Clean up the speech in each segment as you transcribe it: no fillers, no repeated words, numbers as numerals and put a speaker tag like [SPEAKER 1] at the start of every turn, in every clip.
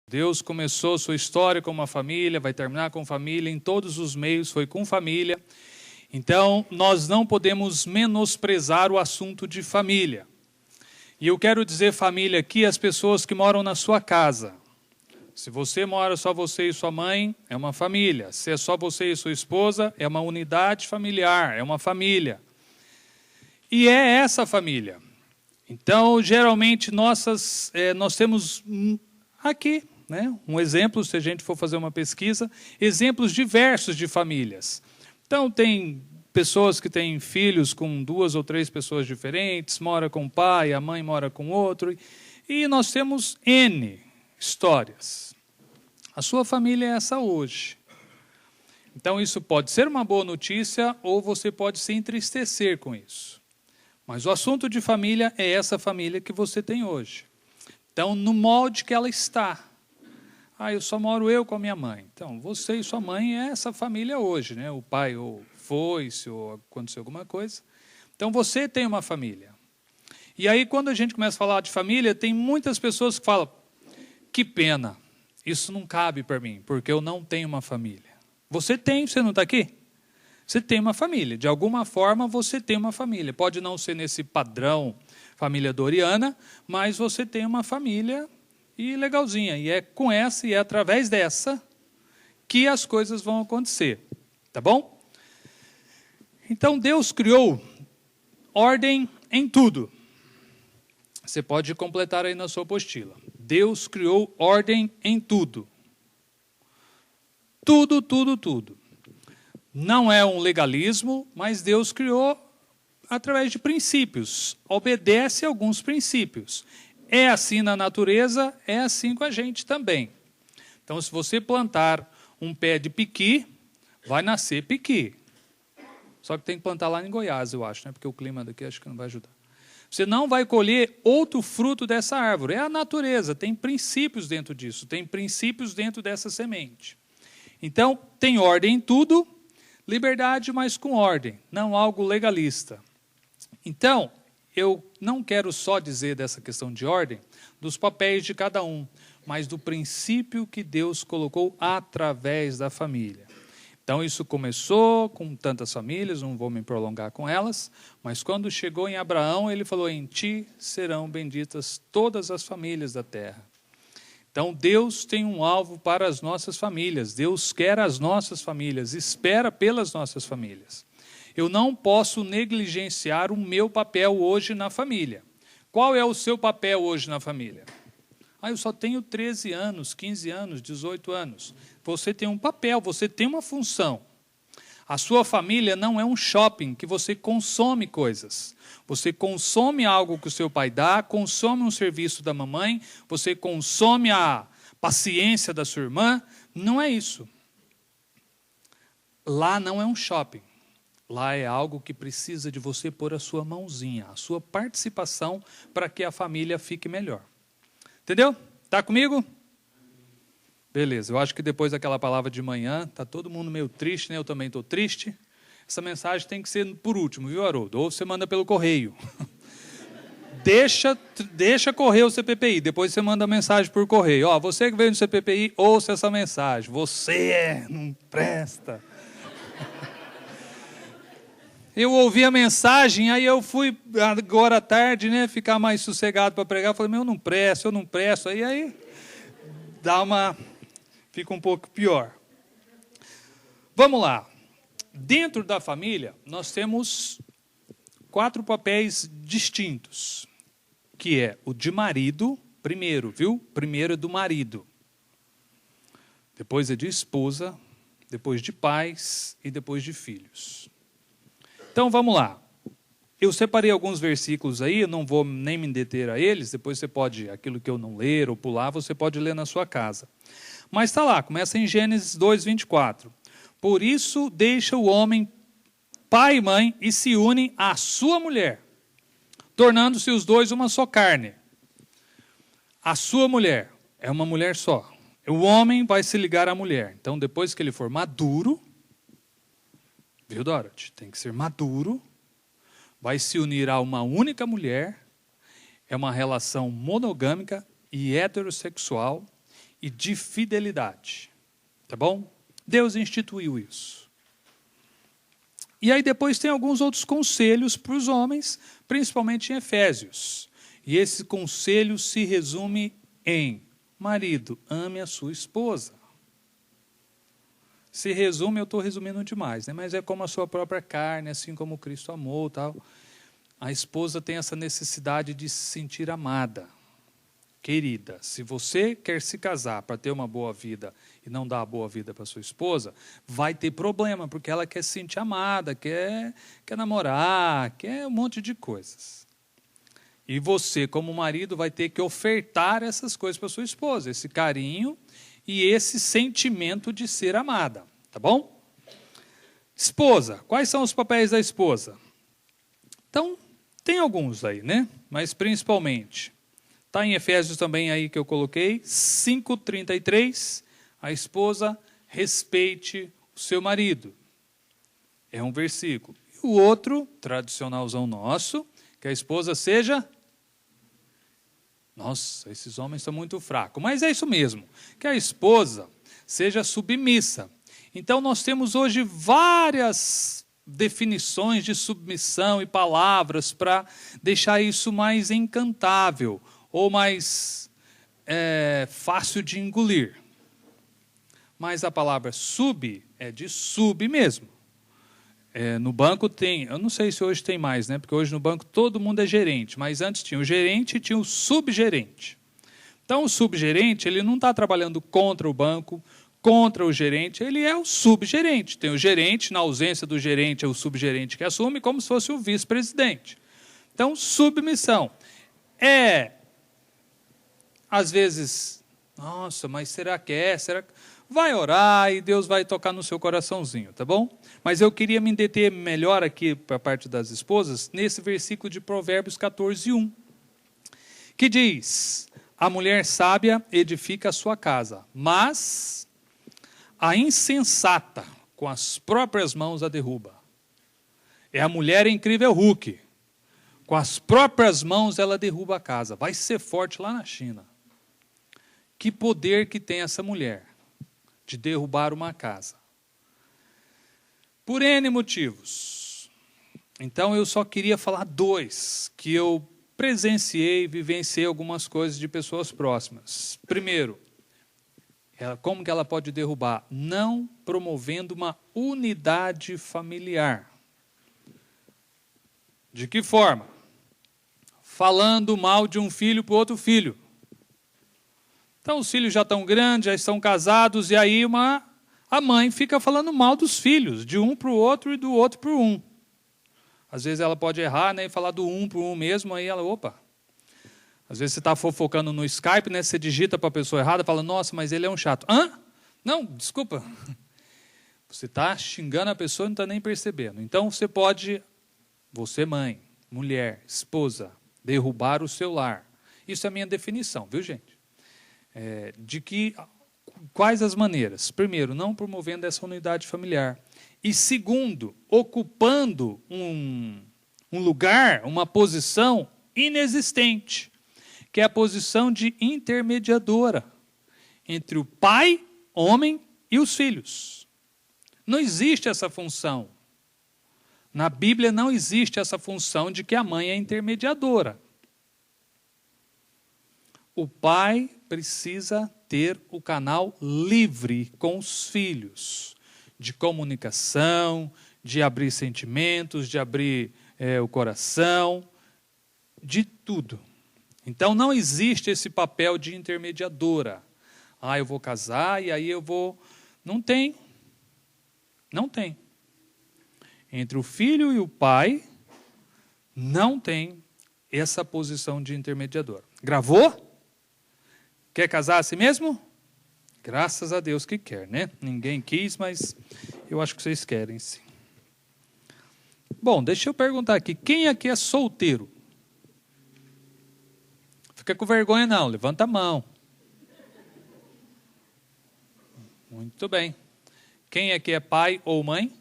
[SPEAKER 1] Deus começou sua história com uma família, vai terminar com família, em todos os meios foi com família. Então, nós não podemos menosprezar o assunto de família. E eu quero dizer família aqui, as pessoas que moram na sua casa. Se você mora só você e sua mãe, é uma família. Se é só você e sua esposa, é uma unidade familiar, é uma família. E é essa família. Então, geralmente, nós temos aqui, um exemplo, se a gente for fazer uma pesquisa, exemplos diversos de famílias. Então, tem pessoas que têm filhos com 2 ou 3 pessoas diferentes, mora com o pai, a mãe mora com outro, e nós temos N histórias. A sua família é essa hoje. Então, isso pode ser uma boa notícia ou você pode se entristecer com isso. Mas o assunto de família é essa família que você tem hoje. Então, no molde que ela está. Eu só moro eu com a minha mãe. Então, você e sua mãe é essa família hoje, né? O pai ou foi-se ou aconteceu alguma coisa. Então, você tem uma família. E aí, quando a gente começa a falar de família, tem muitas pessoas que falam, que pena, isso não cabe para mim, porque eu não tenho uma família. Você tem, você não está aqui? Você tem uma família. De alguma forma, você tem uma família. Pode não ser nesse padrão família doriana, mas você tem uma família e legalzinha. E é com essa e é através dessa que as coisas vão acontecer. Tá bom? Então, Deus criou ordem em tudo. Você pode completar aí na sua apostila. Deus criou ordem em tudo. Tudo, tudo, tudo. Não é um legalismo, mas Deus criou através de princípios. Obedece a alguns princípios. É assim na natureza, é assim com a gente também. Então, se você plantar um pé de piqui, vai nascer piqui. Só que tem que plantar lá em Goiás, eu acho, né? Porque o clima daqui acho que não vai ajudar. Você não vai colher outro fruto dessa árvore. É a natureza, tem princípios dentro disso, tem princípios dentro dessa semente. Então, tem ordem em tudo, liberdade, mas com ordem, não algo legalista. Então, eu não quero só dizer dessa questão de ordem, dos papéis de cada um, mas do princípio que Deus colocou através da família. Então, isso começou com tantas famílias, não vou me prolongar com elas, mas quando chegou em Abraão, ele falou, em ti serão benditas todas as famílias da terra. Então, Deus tem um alvo para as nossas famílias, Deus quer as nossas famílias, espera pelas nossas famílias. Eu não posso negligenciar o meu papel hoje na família. Qual é o seu papel hoje na família? Eu só tenho 13 anos, 15 anos, 18 anos. Você tem um papel, você tem uma função. A sua família não é um shopping que você consome coisas. Você consome algo que o seu pai dá, consome um serviço da mamãe, você consome a paciência da sua irmã. Não é isso. Lá não é um shopping. Lá é algo que precisa de você pôr a sua mãozinha, a sua participação para que a família fique melhor. Entendeu? Está comigo? Beleza, eu acho que depois daquela palavra de manhã, está todo mundo meio triste, né? Eu também estou triste. Essa mensagem tem que ser por último, viu, Haroldo? Ou você manda pelo correio. Deixa correr o CPPI, depois você manda a mensagem por correio. Você que veio no CPPI, ouça essa mensagem. Você não presta. Eu ouvi a mensagem, aí eu fui agora à tarde, né, ficar mais sossegado para pregar. Falei, eu não presto. Aí fica um pouco pior. Vamos lá. Dentro da família, nós temos 4 papéis distintos, que é o de marido, primeiro, viu? Primeiro é do marido. Depois é de esposa, depois de pais e depois de filhos. Então, vamos lá. Eu separei alguns versículos aí, eu não vou nem me deter a eles, depois você pode, aquilo que eu não ler ou pular, você pode ler na sua casa. Mas está lá, começa em Gênesis 2, 24. Por isso deixa o homem pai e mãe e se unem à sua mulher, tornando-se os dois uma só carne. A sua mulher é uma mulher só. O homem vai se ligar à mulher. Então, depois que ele for maduro, viu, Dorothy? Tem que ser maduro, vai se unir a uma única mulher, é uma relação monogâmica e heterossexual, e de fidelidade. Tá bom? Deus instituiu isso. E aí depois tem alguns outros conselhos para os homens, principalmente em Efésios. E esse conselho se resume em: marido, ame a sua esposa. Se resume, eu estou resumindo demais, né? Mas é como a sua própria carne, assim como Cristo amou, tal. A esposa tem essa necessidade de se sentir amada. Querida, se você quer se casar para ter uma boa vida e não dar a boa vida para sua esposa, vai ter problema, porque ela quer se sentir amada, quer namorar, quer um monte de coisas. E você, como marido, vai ter que ofertar essas coisas para sua esposa, esse carinho e esse sentimento de ser amada, tá bom? Esposa, quais são os papéis da esposa? Então, tem alguns aí, né? Mas principalmente, está em Efésios também aí que eu coloquei, 5:33, a esposa respeite o seu marido. É um versículo. E o outro, tradicionalzão nosso, que a esposa seja... Nossa, esses homens são muito fracos. Mas é isso mesmo, que a esposa seja submissa. Então nós temos hoje várias definições de submissão e palavras para deixar isso mais encantável ou mais fácil de engolir. Mas a palavra sub é de sub mesmo. No banco tem, eu não sei se hoje tem mais, né? Porque hoje no banco todo mundo é gerente, mas antes tinha o gerente e tinha o subgerente. Então o subgerente, ele não está trabalhando contra o banco, contra o gerente, ele é o subgerente. Tem o gerente, na ausência do gerente é o subgerente que assume, como se fosse o vice-presidente. Então, submissão. Às vezes, nossa, mas será que é? Será que... Vai orar e Deus vai tocar no seu coraçãozinho, tá bom? Mas eu queria me deter melhor aqui para a parte das esposas, nesse versículo de Provérbios 14:1, que diz: a mulher sábia edifica a sua casa, mas a insensata com as próprias mãos a derruba. É a mulher incrível Hulk. Com as próprias mãos ela derruba a casa. Vai ser forte lá na China. Que poder que tem essa mulher de derrubar uma casa. Por N motivos. Então eu só queria falar dois, que eu presenciei, vivenciei algumas coisas de pessoas próximas. Primeiro, como que ela pode derrubar? Não promovendo uma unidade familiar. De que forma? Falando mal de um filho para o outro filho. Então os filhos já estão grandes, já estão casados, e aí a mãe fica falando mal dos filhos, de um para o outro e do outro para um. Às vezes ela pode errar, né, e falar do um para um mesmo, aí ela, opa. Às vezes você está fofocando no Skype, né, você digita para a pessoa errada, fala, nossa, mas ele é um chato. Hã? Não, desculpa. Você está xingando a pessoa e não está nem percebendo. Então você pode, você mãe, mulher, esposa, derrubar o seu lar. Isso é a minha definição, viu gente? Quais as maneiras? Primeiro, não promovendo essa unidade familiar. E segundo, ocupando um lugar, uma posição inexistente, que é a posição de intermediadora entre o pai, homem, e os filhos. Não existe essa função. Na Bíblia não existe essa função de que a mãe é intermediadora. O pai precisa ter o canal livre com os filhos, de comunicação, de abrir sentimentos, de abrir o coração, de tudo. Então não existe esse papel de intermediadora. Eu vou casar e aí eu vou... Não tem. Não tem. Entre o filho e o pai, não tem essa posição de intermediador. Gravou? Quer casar assim mesmo? Graças a Deus que quer, né? Ninguém quis, mas eu acho que vocês querem, sim. Bom, deixa eu perguntar aqui. Quem aqui é solteiro? Fica com vergonha não, levanta a mão. Muito bem. Quem aqui é pai ou mãe?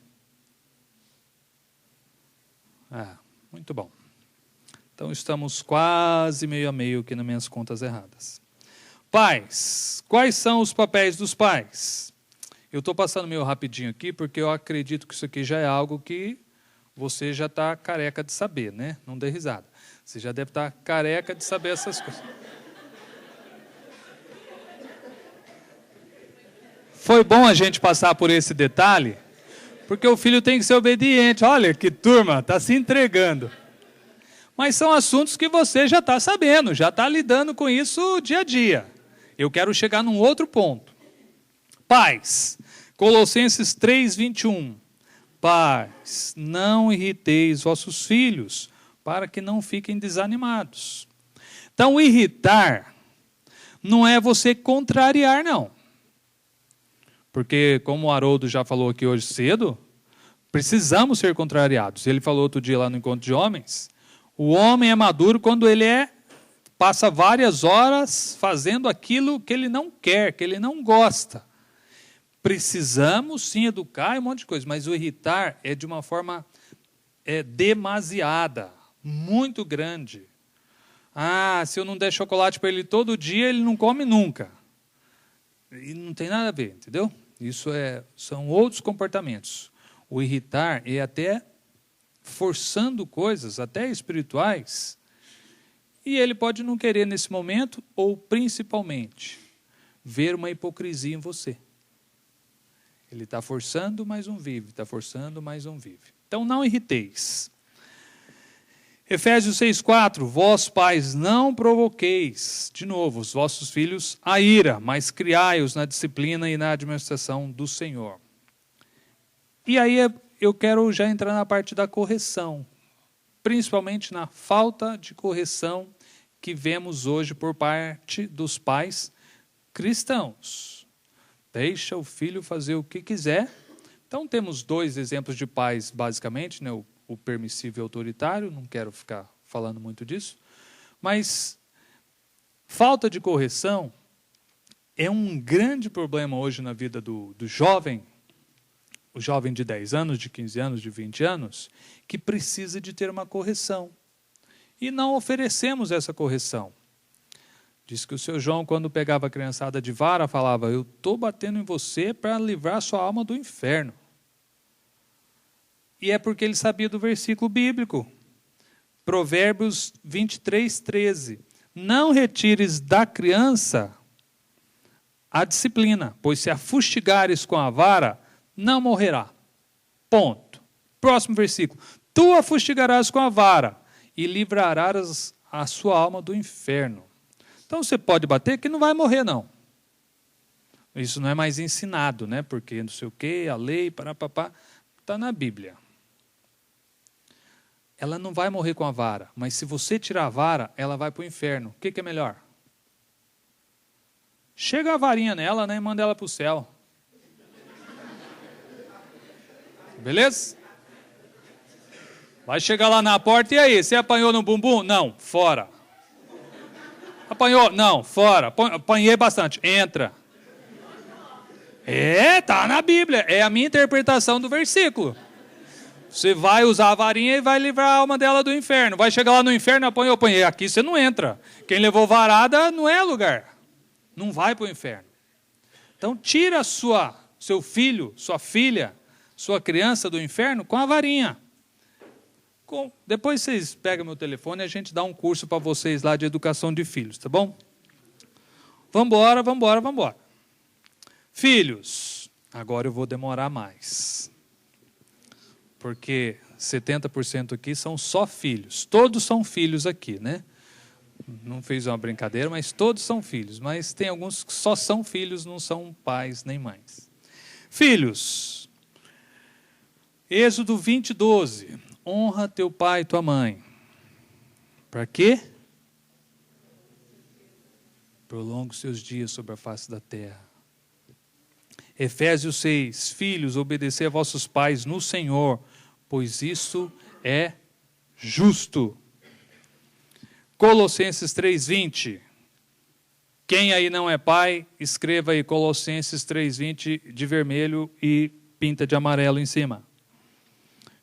[SPEAKER 1] Muito bom. Então estamos quase meio a meio aqui nas minhas contas erradas. Pais, quais são os papéis dos pais? Eu estou passando meio rapidinho aqui, porque eu acredito que isso aqui já é algo que você já está careca de saber, né? Não dê risada. Você já deve estar careca de saber essas coisas. Foi bom a gente passar por esse detalhe, porque o filho tem que ser obediente. Olha que turma, está se entregando. Mas são assuntos que você já está sabendo, já está lidando com isso dia a dia. Eu quero chegar num outro ponto. Pais, Colossenses 3:21. Pais, não irriteis vossos filhos, para que não fiquem desanimados. Então, irritar não é você contrariar, não. Porque, como o Haroldo já falou aqui hoje cedo, precisamos ser contrariados. Ele falou outro dia lá no Encontro de Homens, o homem é maduro quando ele passa várias horas fazendo aquilo que ele não quer, que ele não gosta. Precisamos sim educar e um monte de coisa, mas o irritar é de uma forma demasiada, muito grande. Se eu não der chocolate para ele todo dia, ele não come nunca. E não tem nada a ver, entendeu? Isso são outros comportamentos. O irritar é até forçando coisas, até espirituais, e ele pode não querer nesse momento, ou principalmente, ver uma hipocrisia em você. Ele está forçando, mas não vive, está forçando, mas não vive. Então não irriteis. Efésios 6:4, vós pais não provoqueis, de novo, os vossos filhos a ira, mas criai-os na disciplina e na administração do Senhor. E aí eu quero já entrar na parte da correção, principalmente na falta de correção que vemos hoje por parte dos pais cristãos. Deixa o filho fazer o que quiser. Então temos dois exemplos de pais, basicamente, né? O permissivo e autoritário, não quero ficar falando muito disso, mas falta de correção é um grande problema hoje na vida do jovem, o jovem de 10 anos, de 15 anos, de 20 anos, que precisa de ter uma correção. E não oferecemos essa correção. Diz que o seu João, quando pegava a criançada de vara, falava, eu estou batendo em você para livrar sua alma do inferno. E é porque ele sabia do versículo bíblico. Provérbios 23:13. Não retires da criança a disciplina, pois se a fustigares com a vara, não morrerá. Ponto. Próximo versículo. Tu a fustigarás com a vara e livrarás a sua alma do inferno. Então você pode bater que não vai morrer, não. Isso não é mais ensinado, né? Porque não sei o quê, a lei, parapapá, está na Bíblia. Ela não vai morrer com a vara, mas se você tirar a vara, ela vai para o inferno. O que é melhor? Chega a varinha nela, né, e manda ela para o céu. Beleza? Vai chegar lá na porta, e aí, você apanhou no bumbum? Não, fora. Apanhou? Não, fora. Apanhei bastante, entra. Tá na Bíblia, é a minha interpretação do versículo. Você vai usar a varinha e vai livrar a alma dela do inferno. Vai chegar lá no inferno, apanhou, apanhei. Aqui você não entra. Quem levou varada não é lugar. Não vai para o inferno. Então tira seu filho, sua filha, sua criança do inferno com a varinha. Depois vocês pegam meu telefone e a gente dá um curso para vocês lá de educação de filhos, tá bom? Vambora. Filhos, agora eu vou demorar mais. Porque 70% aqui são só filhos. Todos são filhos aqui, né? Não fiz uma brincadeira, mas todos são filhos. Mas tem alguns que só são filhos, não são pais nem mães. Filhos. Êxodo 20:12. Honra teu pai e tua mãe. Para quê? Prolonga os seus dias sobre a face da terra. Efésios 6. Filhos, obedecei a vossos pais no Senhor, pois isso é justo. Colossenses 3:20. Quem aí não é pai, escreva aí Colossenses 3:20 de vermelho e pinta de amarelo em cima.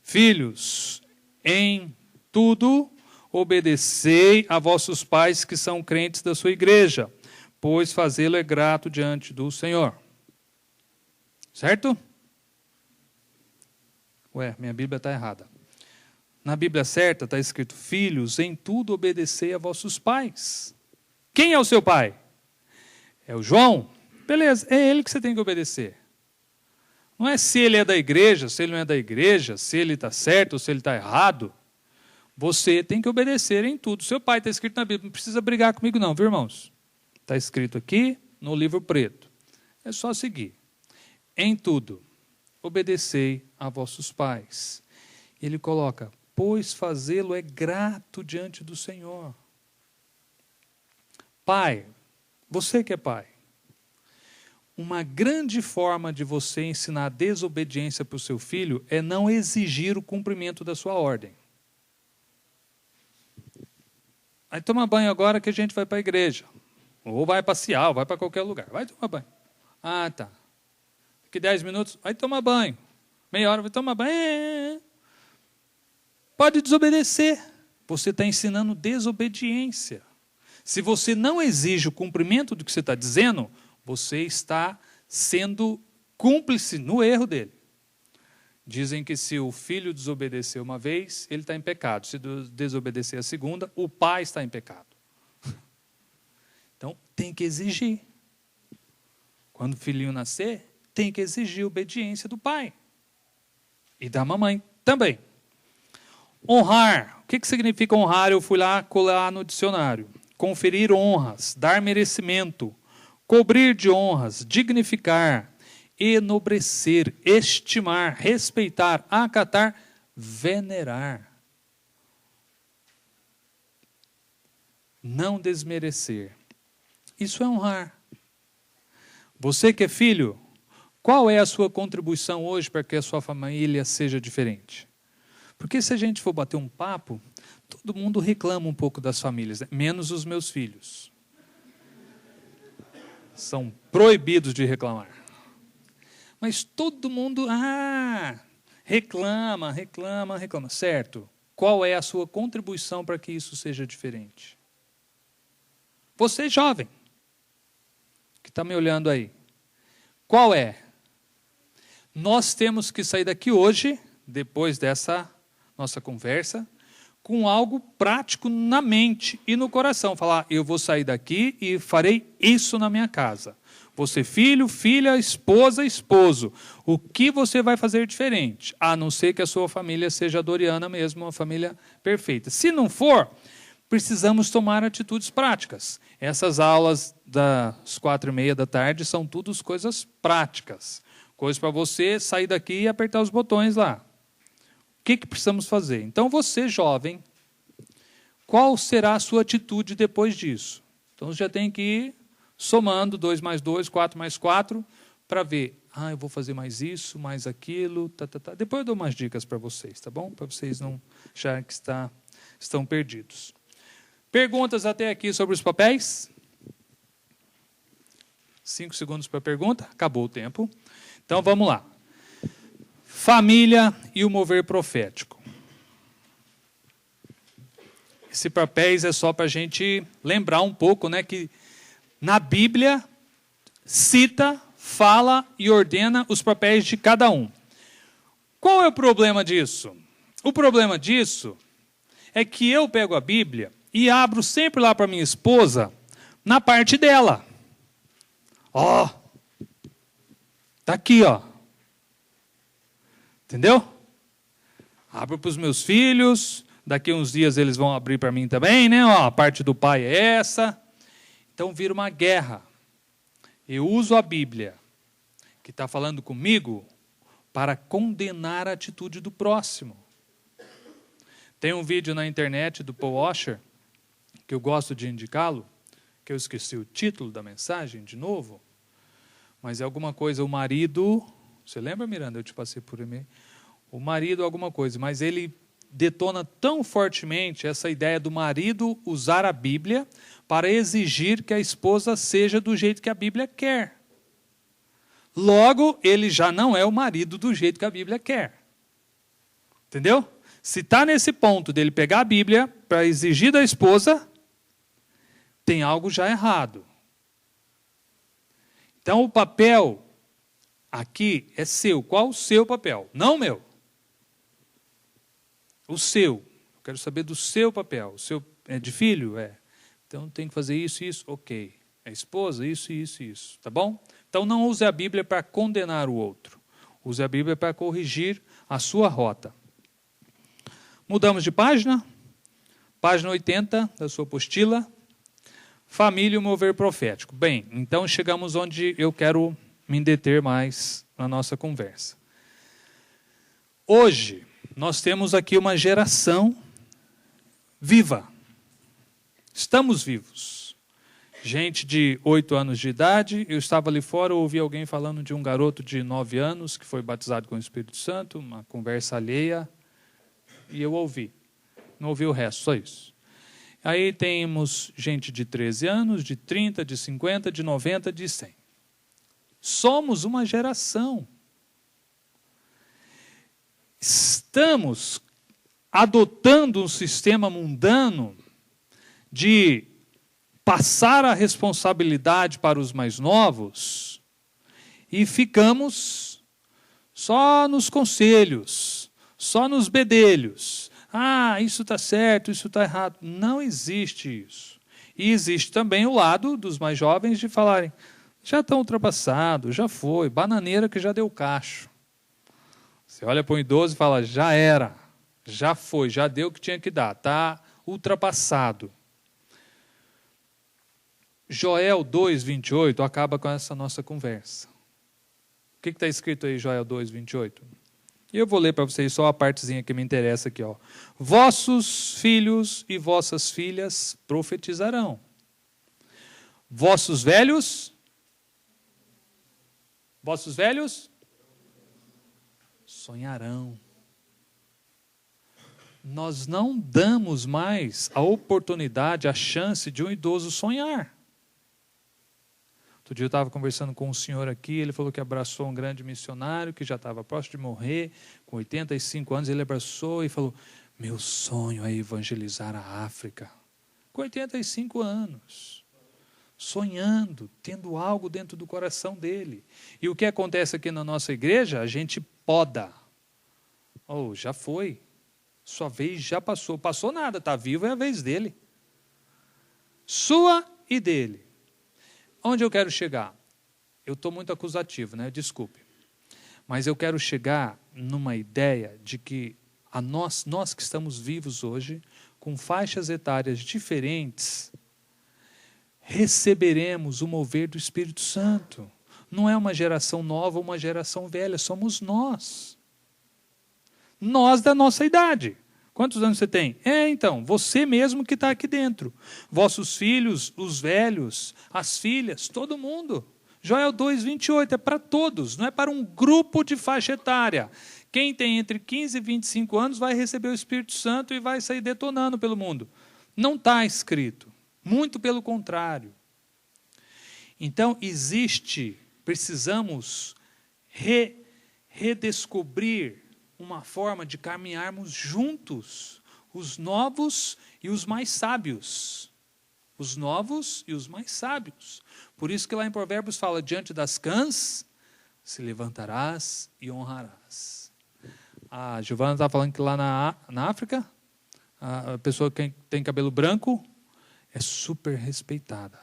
[SPEAKER 1] Filhos, em tudo obedecei a vossos pais que são crentes da sua igreja, pois fazê-lo é grato diante do Senhor. Certo? Ué, minha Bíblia está errada. Na Bíblia certa está escrito: filhos, em tudo obedecei a vossos pais. Quem é o seu pai? É o João? Beleza, é ele que você tem que obedecer. Não é se ele é da igreja, se ele não é da igreja, se ele está certo ou se ele está errado. Você tem que obedecer em tudo. Seu pai está escrito na Bíblia, não precisa brigar comigo não, viu, irmãos? Está escrito aqui no livro preto. É só seguir. Em tudo, obedecei a vossos pais. Ele coloca: pois fazê-lo é grato diante do Senhor. Pai, você que é pai, uma grande forma de você ensinar desobediência para o seu filho é não exigir o cumprimento da sua ordem. Aí toma banho agora que a gente vai para a igreja. Ou vai passear, ou vai para qualquer lugar. Vai tomar banho. Ah, tá. Daqui 10 minutos, vai tomar banho. Meia hora, vai tomar banho. Pode desobedecer. Você está ensinando desobediência. Se você não exige o cumprimento do que você está dizendo, você está sendo cúmplice no erro dele. Dizem que se o filho desobedecer uma vez, ele está em pecado. Se desobedecer a segunda, o pai está em pecado. Então, tem que exigir. Quando o filhinho nascer, tem que exigir a obediência do pai. E da mamãe também. Honrar. O que significa honrar? Eu fui lá colar no dicionário. Conferir honras, dar merecimento, cobrir de honras, dignificar, enobrecer, estimar, respeitar, acatar, venerar. Não desmerecer. Isso é honrar. Você que é filho, qual é a sua contribuição hoje para que a sua família seja diferente? Porque se a gente for bater um papo, todo mundo reclama um pouco das famílias, né? Menos os meus filhos. São proibidos de reclamar. Mas todo mundo, reclama. Certo. Qual é a sua contribuição para que isso seja diferente? Você jovem, que está me olhando aí. Qual é? Nós temos que sair daqui hoje, depois dessa nossa conversa, com algo prático na mente e no coração. Falar: eu vou sair daqui e farei isso na minha casa. Você, filho, filha, esposa, esposo. O que você vai fazer diferente? A não ser que a sua família seja doriana mesmo, uma família perfeita. Se não for, precisamos tomar atitudes práticas. Essas aulas das 4h30 da tarde são todas coisas práticas. Coisas para você sair daqui e apertar os botões lá. O que precisamos fazer? Então, você, jovem, qual será a sua atitude depois disso? Então, você já tem que ir somando 2 mais 2, 4 mais 4, para ver, eu vou fazer mais isso, mais aquilo, Depois eu dou umas dicas para vocês, tá bom? Para vocês não acharem que estão perdidos. Perguntas até aqui sobre os papéis? 5 segundos para a pergunta, acabou o tempo. Então, vamos lá. Família e o mover profético. Esse papéis é só para a gente lembrar um pouco, né, que na Bíblia cita, fala e ordena os papéis de cada um. Qual é o problema disso? O problema disso é que eu pego a Bíblia e abro sempre lá para minha esposa, na parte dela. Está aqui, Entendeu? Abro para os meus filhos, daqui uns dias eles vão abrir para mim também, né? A parte do pai é essa. Então vira uma guerra. Eu uso a Bíblia, que está falando comigo, para condenar a atitude do próximo. Tem um vídeo na internet do Paul Washer, que eu gosto de indicá-lo, que eu esqueci o título da mensagem de novo, mas é alguma coisa, o marido... Você lembra, Miranda? Eu te passei por e-mail. O marido, alguma coisa, mas ele detona tão fortemente essa ideia do marido usar a Bíblia para exigir que a esposa seja do jeito que a Bíblia quer. Logo, ele já não é o marido do jeito que a Bíblia quer. Entendeu? Se está nesse ponto dele pegar a Bíblia para exigir da esposa, tem algo já errado. Então, o papel aqui é seu. Qual o seu papel? Não o meu. O seu. Eu quero saber do seu papel. O seu é de filho? É. Então, tem que fazer isso, isso. Ok. É esposa? Isso, isso, isso. Tá bom? Então, não use a Bíblia para condenar o outro. Use a Bíblia para corrigir a sua rota. Mudamos de página. Página 80 da sua apostila. Família e o mover profético. Bem, então chegamos onde eu quero me deter mais na nossa conversa. Hoje, nós temos aqui uma geração viva. Estamos vivos. Gente de 8 anos de idade, eu estava ali fora, eu ouvi alguém falando de um garoto de 9 anos que foi batizado com o Espírito Santo, uma conversa alheia, e eu ouvi. Não ouvi o resto, só isso. Aí temos gente de 13 anos, de 30, de 50, de 90, de 100. Somos uma geração. Estamos adotando um sistema mundano de passar a responsabilidade para os mais novos e ficamos só nos conselhos, só nos bedelhos. Ah, isso está certo, isso está errado. Não existe isso. E existe também o lado dos mais jovens de falarem, já está ultrapassado, já foi, bananeira que já deu cacho. Você olha para um idoso e fala, já era, já foi, já deu o que tinha que dar, está ultrapassado. Joel 2:28 acaba com essa nossa conversa. O que está escrito aí, Joel 2:28? E eu vou ler para vocês só a partezinha que me interessa aqui. Ó. Vossos filhos e vossas filhas profetizarão. Vossos velhos sonharão. Nós não damos mais a oportunidade, a chance de um idoso sonhar. Outro dia eu estava conversando com um senhor aqui, ele falou que abraçou um grande missionário, que já estava próximo de morrer, com 85 anos, ele abraçou e falou, meu sonho é evangelizar a África. Com 85 anos. Sonhando, tendo algo dentro do coração dele. E o que acontece aqui na nossa igreja? A gente poda. Oh, já foi. Sua vez já passou. Passou nada, está vivo, é a vez dele. Sua e dele. Onde eu quero chegar? Eu estou muito acusativo, né? Desculpe. Mas eu quero chegar numa ideia de que nós que estamos vivos hoje, com faixas etárias diferentes, receberemos o mover do Espírito Santo. Não é uma geração nova ou uma geração velha, somos nós. Nós da nossa idade. Quantos anos você tem? Então, você mesmo que está aqui dentro. Vossos filhos, os velhos, as filhas, todo mundo. Joel 2:28 é para todos, não é para um grupo de faixa etária. Quem tem entre 15 e 25 anos vai receber o Espírito Santo e vai sair detonando pelo mundo. Não está escrito. Muito pelo contrário. Então, precisamos redescobrir uma forma de caminharmos juntos, os novos e os mais sábios. Os novos e os mais sábios. Por isso que lá em Provérbios fala, diante das cãs, se levantarás e honrarás. A Giovana estava falando que lá na África, a pessoa que tem cabelo branco é super respeitada.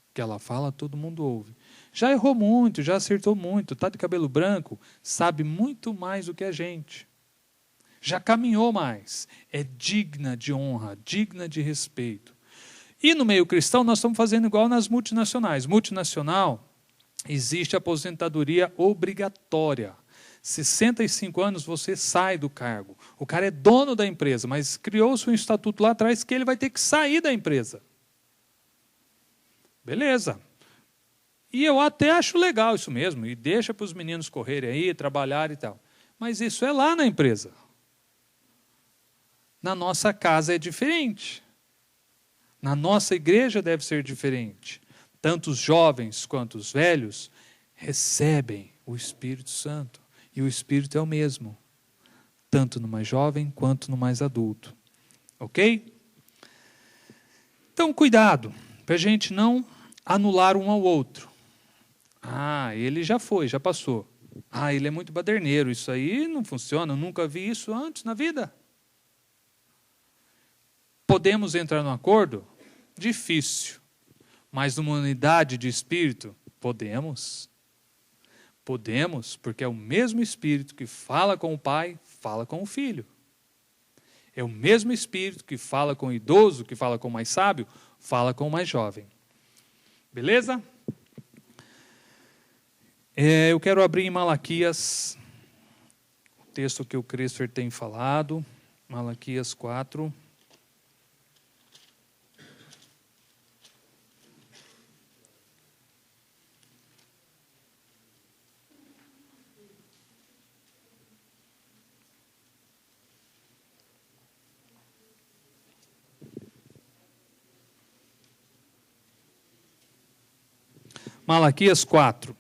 [SPEAKER 1] O que ela fala, todo mundo ouve. Já errou muito, já acertou muito, está de cabelo branco, sabe muito mais do que a gente. Já caminhou mais, é digna de honra, digna de respeito. E no meio cristão nós estamos fazendo igual nas multinacionais. Multinacional, existe aposentadoria obrigatória. 65 anos você sai do cargo. O cara é dono da empresa, mas criou-se um estatuto lá atrás que ele vai ter que sair da empresa. Beleza. E eu até acho legal isso mesmo, e deixa para os meninos correrem aí, trabalhar e tal. Mas isso é lá na empresa. Na nossa casa é diferente. Na nossa igreja deve ser diferente. Tanto os jovens quanto os velhos recebem o Espírito Santo. E o Espírito é o mesmo. Tanto no mais jovem quanto no mais adulto. Ok? Então, cuidado, para a gente não anular um ao outro. Ah, ele já foi, já passou. Ah, ele é muito baderneiro, isso aí não funciona, eu nunca vi isso antes na vida. Podemos entrar num acordo? Difícil. Mas numa unidade de espírito? Podemos. Podemos, porque é o mesmo Espírito que fala com o Pai, fala com o Filho. É o mesmo Espírito que fala com o idoso, que fala com o mais sábio, fala com o mais jovem. Beleza? Eu quero abrir em Malaquias, o texto que o Christopher tem falado, Malaquias 4. Malaquias 4,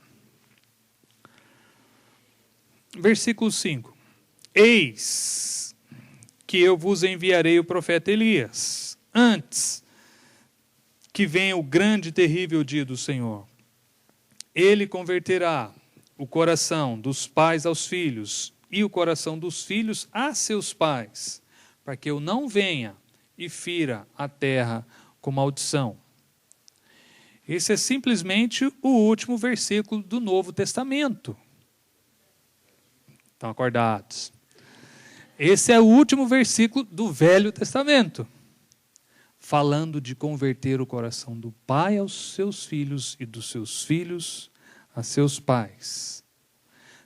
[SPEAKER 1] versículo 5. Eis que eu vos enviarei o profeta Elias, antes que venha o grande e terrível dia do Senhor. Ele converterá o coração dos pais aos filhos e o coração dos filhos a seus pais, para que eu não venha e fira a terra com maldição. Esse é simplesmente o último versículo do Novo Testamento. Estão acordados? Esse é o último versículo do Velho Testamento, falando de converter o coração do pai aos seus filhos e dos seus filhos a seus pais.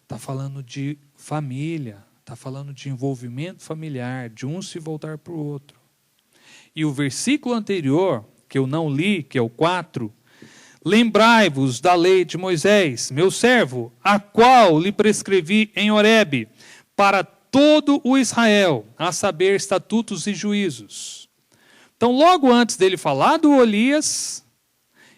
[SPEAKER 1] Está falando de família, está falando de envolvimento familiar, de um se voltar para o outro. E o versículo anterior, que eu não li, que é o 4, lembrai-vos da lei de Moisés, meu servo, a qual lhe prescrevi em Horebe, para todo o Israel, a saber, estatutos e juízos. Então, logo antes dele falar do Elias,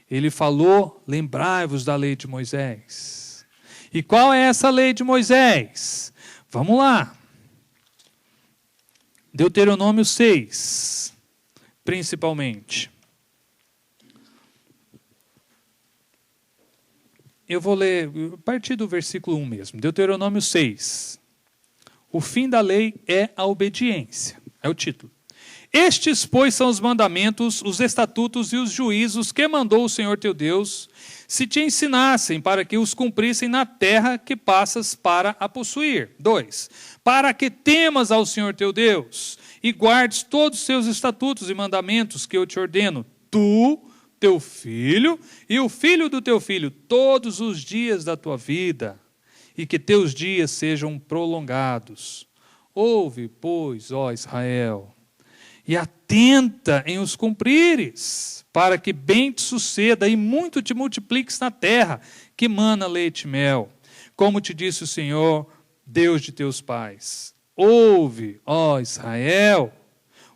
[SPEAKER 1] ele falou, lembrai-vos da lei de Moisés. E qual é essa lei de Moisés? Vamos lá. Deuteronômio 6, principalmente. Eu vou ler a partir do versículo 1 mesmo. Deuteronômio 6. O fim da lei é a obediência. É o título. Estes, pois, são os mandamentos, os estatutos e os juízos que mandou o Senhor teu Deus, se te ensinassem para que os cumprissem na terra que passas para a possuir. 2. Para que temas ao Senhor teu Deus e guardes todos os seus estatutos e mandamentos que eu te ordeno, tu, teu filho e o filho do teu filho, todos os dias da tua vida, e que teus dias sejam prolongados. Ouve, pois, ó Israel, e atenta em os cumprires, para que bem te suceda e muito te multipliques na terra, que mana leite e mel, como te disse o Senhor, Deus de teus pais. Ouve, ó Israel,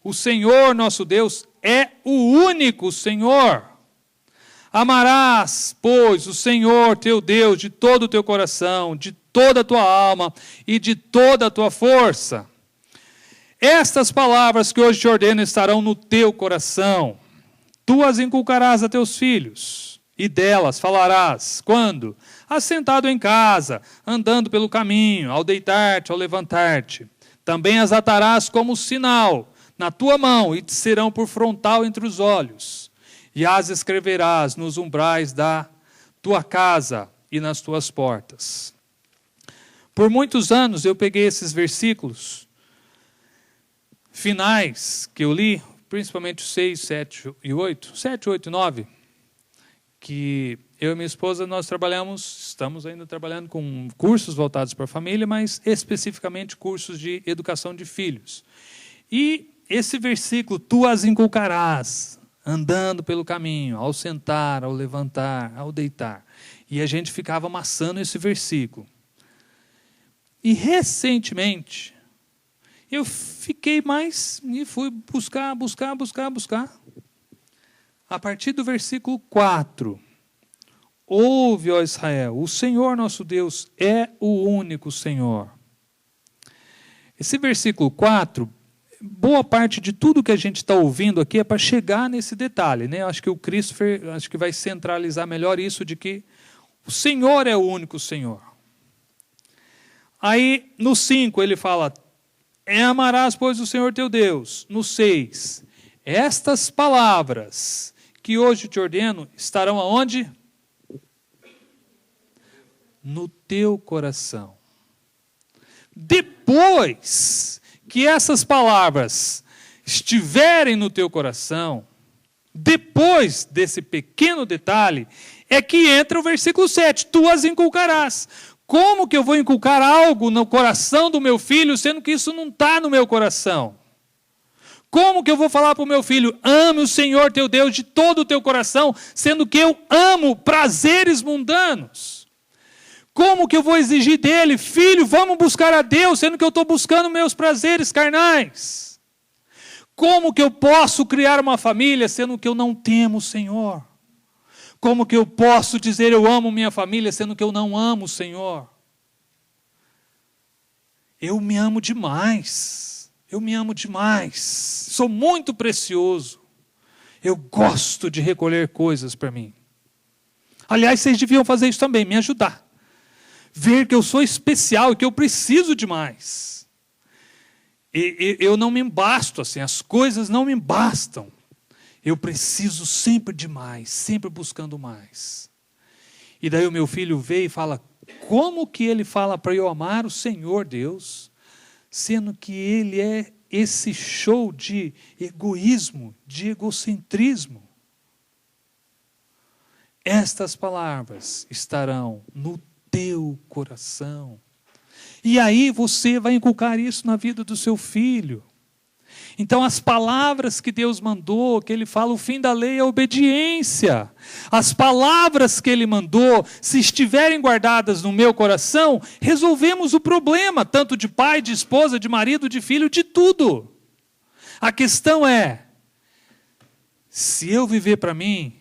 [SPEAKER 1] o Senhor nosso Deus é o único Senhor. Amarás, pois, o Senhor teu Deus de todo o teu coração, de toda a tua alma e de toda a tua força. Estas palavras que hoje te ordeno estarão no teu coração. Tu as inculcarás a teus filhos, e delas falarás. Quando? Assentado em casa, andando pelo caminho, ao deitar-te, ao levantar-te. Também as atarás como sinal na tua mão, e te serão por frontal entre os olhos. E as escreverás nos umbrais da tua casa e nas tuas portas. Por muitos anos eu peguei esses versículos finais que eu li, principalmente 6, 7 e 8, 7, 8 e 9, que eu e minha esposa nós estamos ainda trabalhando com cursos voltados para a família, mas especificamente cursos de educação de filhos. E esse versículo, tu as inculcarás, andando pelo caminho, ao sentar, ao levantar, ao deitar. E a gente ficava amassando esse versículo. E recentemente, eu fiquei mais e fui buscar. A partir do versículo 4. Ouve, ó Israel, o Senhor nosso Deus é o único Senhor. Esse versículo 4, boa parte de tudo que a gente está ouvindo aqui é para chegar nesse detalhe, né? Acho que o Christopher vai centralizar melhor isso de que O Senhor é o único Senhor. Aí, no 5, ele fala, amarás, pois, o Senhor teu Deus. No 6, estas palavras que hoje te ordeno estarão aonde? No teu coração. Depois que essas palavras estiverem no teu coração, depois desse pequeno detalhe, é que entra o versículo 7, tu as inculcarás. Como que eu vou inculcar algo no coração do meu filho, sendo que isso não está no meu coração? Como que eu vou falar para o meu filho, ame o Senhor teu Deus de todo o teu coração, sendo que eu amo prazeres mundanos? Como que eu vou exigir dele, filho, vamos buscar a Deus, sendo que eu estou buscando meus prazeres carnais? Como que eu posso criar uma família, sendo que eu não temo o Senhor? Como que eu posso dizer eu amo minha família, sendo que eu não amo o Senhor? Eu me amo demais. Eu me amo demais. Sou muito precioso. Eu gosto de recolher coisas para mim. Aliás, vocês deviam fazer isso também, me ajudar. Ver que eu sou especial e que eu preciso de mais. Eu não me basto assim, as coisas não me bastam. Eu preciso sempre de mais, sempre buscando mais. E daí o meu filho vê e fala, como que ele fala para eu amar o Senhor Deus, sendo que ele é esse show de egoísmo, de egocentrismo? Estas palavras estarão no teu coração. E aí você vai inculcar isso na vida do seu filho. Então as palavras que Deus mandou, que Ele fala, o fim da lei é a obediência. As palavras que Ele mandou, se estiverem guardadas no meu coração, resolvemos o problema, tanto de pai, de esposa, de marido, de filho, de tudo. A questão é, se eu viver para mim,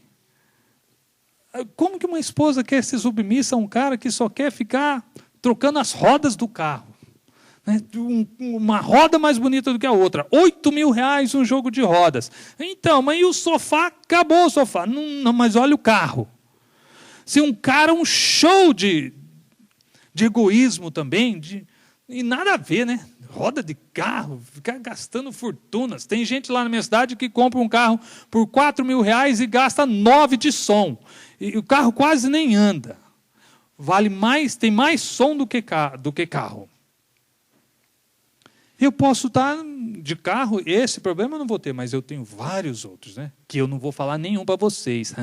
[SPEAKER 1] como que uma esposa quer ser submissa a um cara que só quer ficar trocando as rodas do carro? Uma roda mais bonita do que a outra, R$8.000 um jogo de rodas. Então, mas e o sofá? Acabou o sofá. Não, mas olha o carro. Se um cara, um show de egoísmo também, e nada a ver, né? Roda de carro, ficar gastando fortunas. Tem gente lá na minha cidade que compra um carro por R$4.000 e gasta 9 de som. E o carro quase nem anda. Vale mais, tem mais som do que carro. Eu posso estar de carro, esse problema eu não vou ter, mas eu tenho vários outros, né? Que eu não vou falar nenhum para vocês.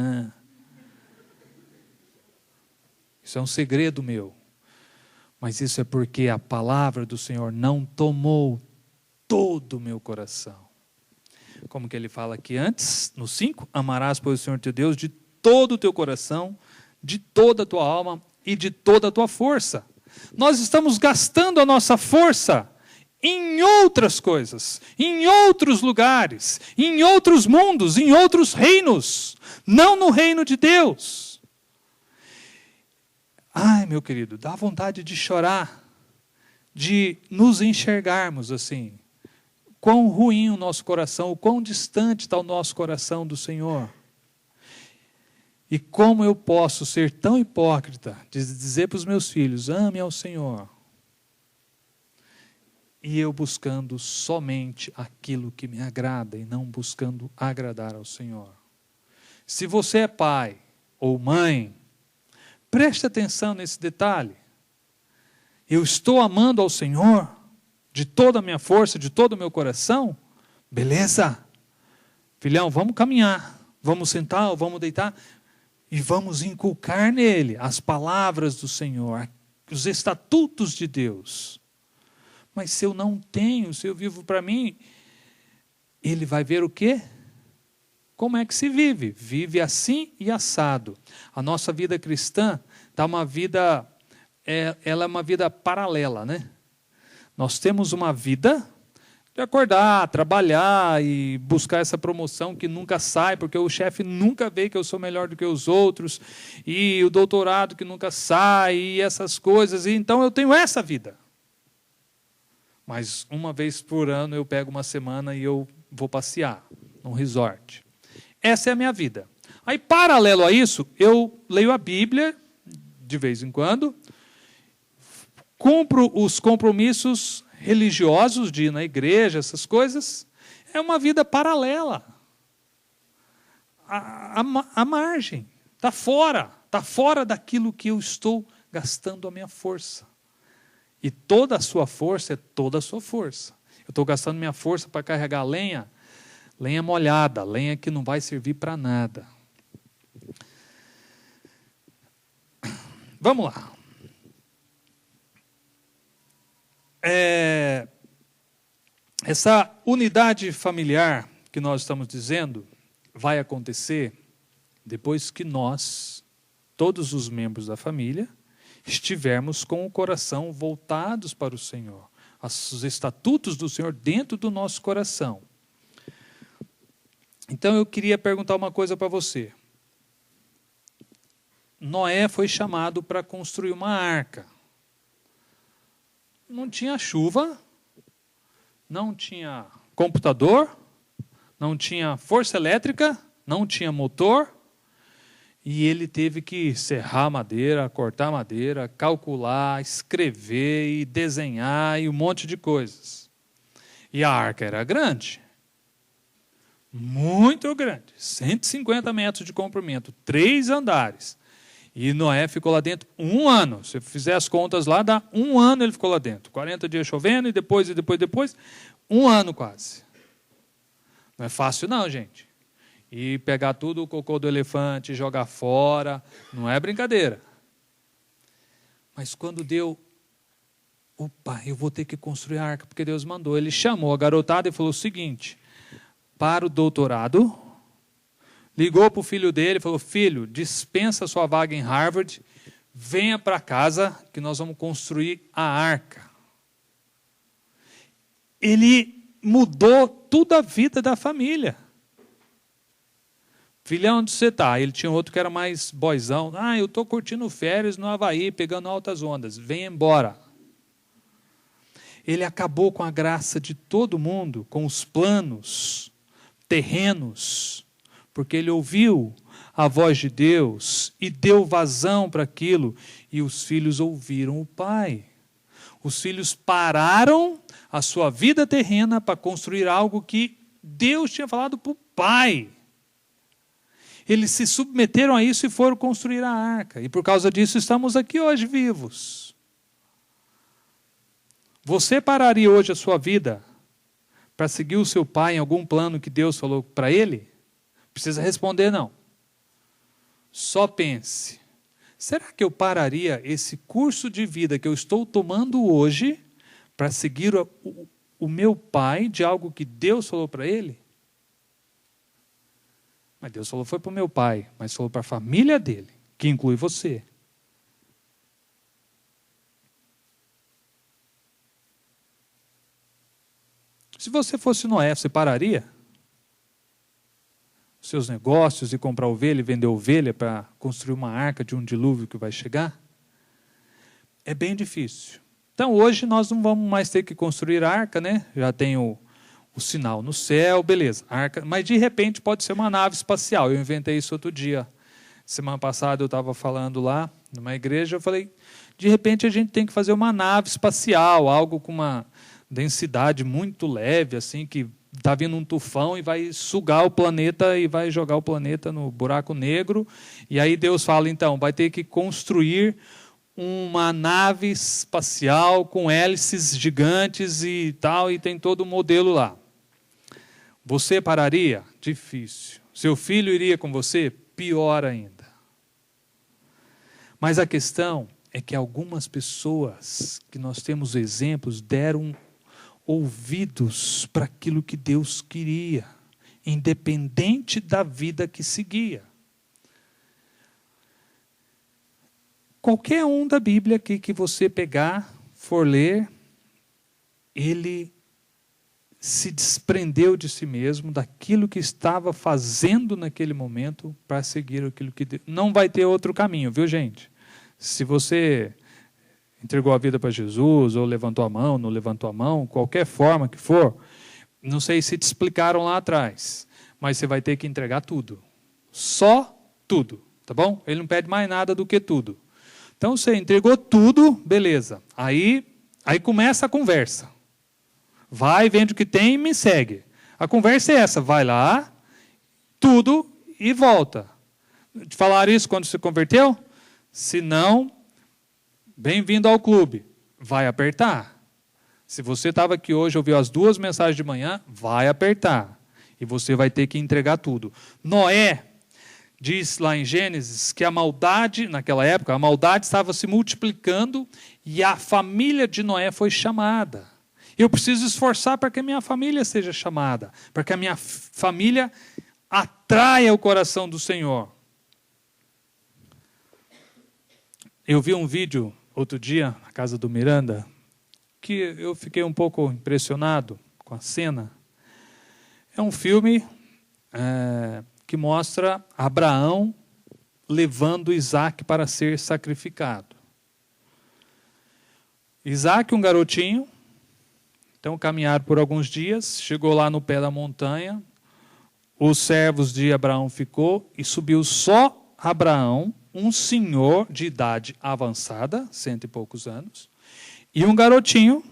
[SPEAKER 1] Isso é um segredo meu. Mas isso é porque a palavra do Senhor não tomou todo o meu coração. Como que ele fala aqui antes, no 5, amarás, pois, o Senhor teu Deus de todo o teu coração, de toda a tua alma e de toda a tua força. Nós estamos gastando a nossa força em outras coisas, em outros lugares, em outros mundos, em outros reinos, não no reino de Deus. Ai, meu querido, dá vontade de chorar, de nos enxergarmos assim, quão ruim o nosso coração, o quão distante está o nosso coração do Senhor. E como eu posso ser tão hipócrita de dizer para os meus filhos, ame ao Senhor, e eu buscando somente aquilo que me agrada e não buscando agradar ao Senhor. Se você é pai ou mãe, preste atenção nesse detalhe. Eu estou amando ao Senhor de toda a minha força, de todo o meu coração? Beleza. Filhão, vamos caminhar, vamos sentar, vamos deitar e vamos inculcar nele as palavras do Senhor, os estatutos de Deus. Mas se eu não tenho, se eu vivo para mim, ele vai ver o quê? Como é que se vive? Vive assim e assado. A nossa vida cristã tá uma vida, ela é uma vida paralela, né? Nós temos uma vida de acordar, trabalhar e buscar essa promoção que nunca sai, porque o chefe nunca vê que eu sou melhor do que os outros, e o doutorado que nunca sai, e essas coisas. E então eu tenho essa vida. Mas uma vez por ano eu pego uma semana e eu vou passear num resort. Essa é a minha vida. Aí, paralelo a isso, eu leio a Bíblia de vez em quando, cumpro os compromissos religiosos de ir na igreja, essas coisas, é uma vida paralela, à margem, está fora daquilo que eu estou gastando a minha força. E toda a sua força é toda a sua força. Eu estou gastando minha força para carregar lenha molhada, lenha que não vai servir para nada. Vamos lá. Essa unidade familiar que nós estamos dizendo vai acontecer depois que nós, todos os membros da família, estivermos com o coração voltados para o Senhor, os estatutos do Senhor dentro do nosso coração. Então eu queria perguntar uma coisa para você. Noé foi chamado para construir uma arca. Não tinha chuva, não tinha computador, não tinha força elétrica, não tinha motor, e ele teve que serrar madeira, cortar madeira, calcular, escrever e desenhar e um monte de coisas. E a arca era grande, muito grande, 150 metros de comprimento, 3 andares. E Noé ficou lá dentro 1 ano. Se fizer as contas lá, dá 1 ano ele ficou lá dentro. 40 dias chovendo e depois, 1 ano quase. Não é fácil não, gente. E pegar tudo o cocô do elefante, jogar fora, não é brincadeira. Mas quando deu, opa, eu vou ter que construir a arca, porque Deus mandou. Ele chamou a garotada e falou o seguinte, para o doutorado, ligou para o filho dele e falou, filho, dispensa a sua vaga em Harvard, venha para casa que nós vamos construir a arca. Ele mudou toda a vida da família. Filhão, onde você está? Ele tinha outro que era mais boizão. Eu estou curtindo férias no Havaí, pegando altas ondas. Vem embora. Ele acabou com a graça de todo mundo, com os planos terrenos, porque ele ouviu a voz de Deus e deu vazão para aquilo. E os filhos ouviram o pai. Os filhos pararam a sua vida terrena para construir algo que Deus tinha falado para o pai. Eles se submeteram a isso e foram construir a arca. E por causa disso estamos aqui hoje vivos. Você pararia hoje a sua vida para seguir o seu pai em algum plano que Deus falou para ele? Precisa responder não. Só pense. Será que eu pararia esse curso de vida que eu estou tomando hoje para seguir o meu pai de algo que Deus falou para ele? Mas Deus falou foi para o meu pai, mas falou para a família dele, que inclui você. Se você fosse Noé, você pararia os seus negócios e comprar ovelha e vender ovelha para construir uma arca de um dilúvio que vai chegar? É bem difícil. Então hoje nós não vamos mais ter que construir a arca, né? Já tem o sinal no céu, beleza. Arca, mas de repente pode ser uma nave espacial. Eu inventei isso outro dia. Semana passada eu estava falando lá numa igreja, eu falei, de repente a gente tem que fazer uma nave espacial, algo com uma densidade muito leve, assim, que está vindo um tufão e vai sugar o planeta e vai jogar o planeta no buraco negro. E aí Deus fala, então, vai ter que construir uma nave espacial com hélices gigantes e tal, e tem todo o modelo lá. Você pararia? Difícil. Seu filho iria com você? Pior ainda. Mas a questão é que algumas pessoas, que nós temos exemplos, deram ouvidos para aquilo que Deus queria, independente da vida que seguia. Qualquer um da Bíblia que você pegar, for ler, ele se desprendeu de si mesmo, daquilo que estava fazendo naquele momento, para seguir aquilo que Deus... Não vai ter outro caminho, viu, gente? Se você entregou a vida para Jesus, ou levantou a mão, não levantou a mão, qualquer forma que for, não sei se te explicaram lá atrás, mas você vai ter que entregar tudo. Só tudo, tá bom? Ele não pede mais nada do que tudo. Então você entregou tudo, beleza. Aí começa a conversa. Vai, vende o que tem e me segue. A conversa é essa, vai lá, tudo e volta. Te falaram isso quando se converteu? Se não, bem-vindo ao clube. Vai apertar. Se você estava aqui hoje, ouviu as 2 mensagens de manhã, vai apertar. E você vai ter que entregar tudo. Noé diz lá em Gênesis que a maldade, naquela época, a maldade estava se multiplicando e a família de Noé foi chamada. Eu preciso esforçar para que a minha família seja chamada, para que a minha família atraia o coração do Senhor. Eu vi um vídeo outro dia na casa do Miranda, que eu fiquei um pouco impressionado com a cena. É um filme que mostra Abraão levando Isaac para ser sacrificado. Isaac, um garotinho, então caminharam por alguns dias, chegou lá no pé da montanha, os servos de Abraão ficou e subiu só Abraão, um senhor de idade avançada, 100 e poucos anos, e um garotinho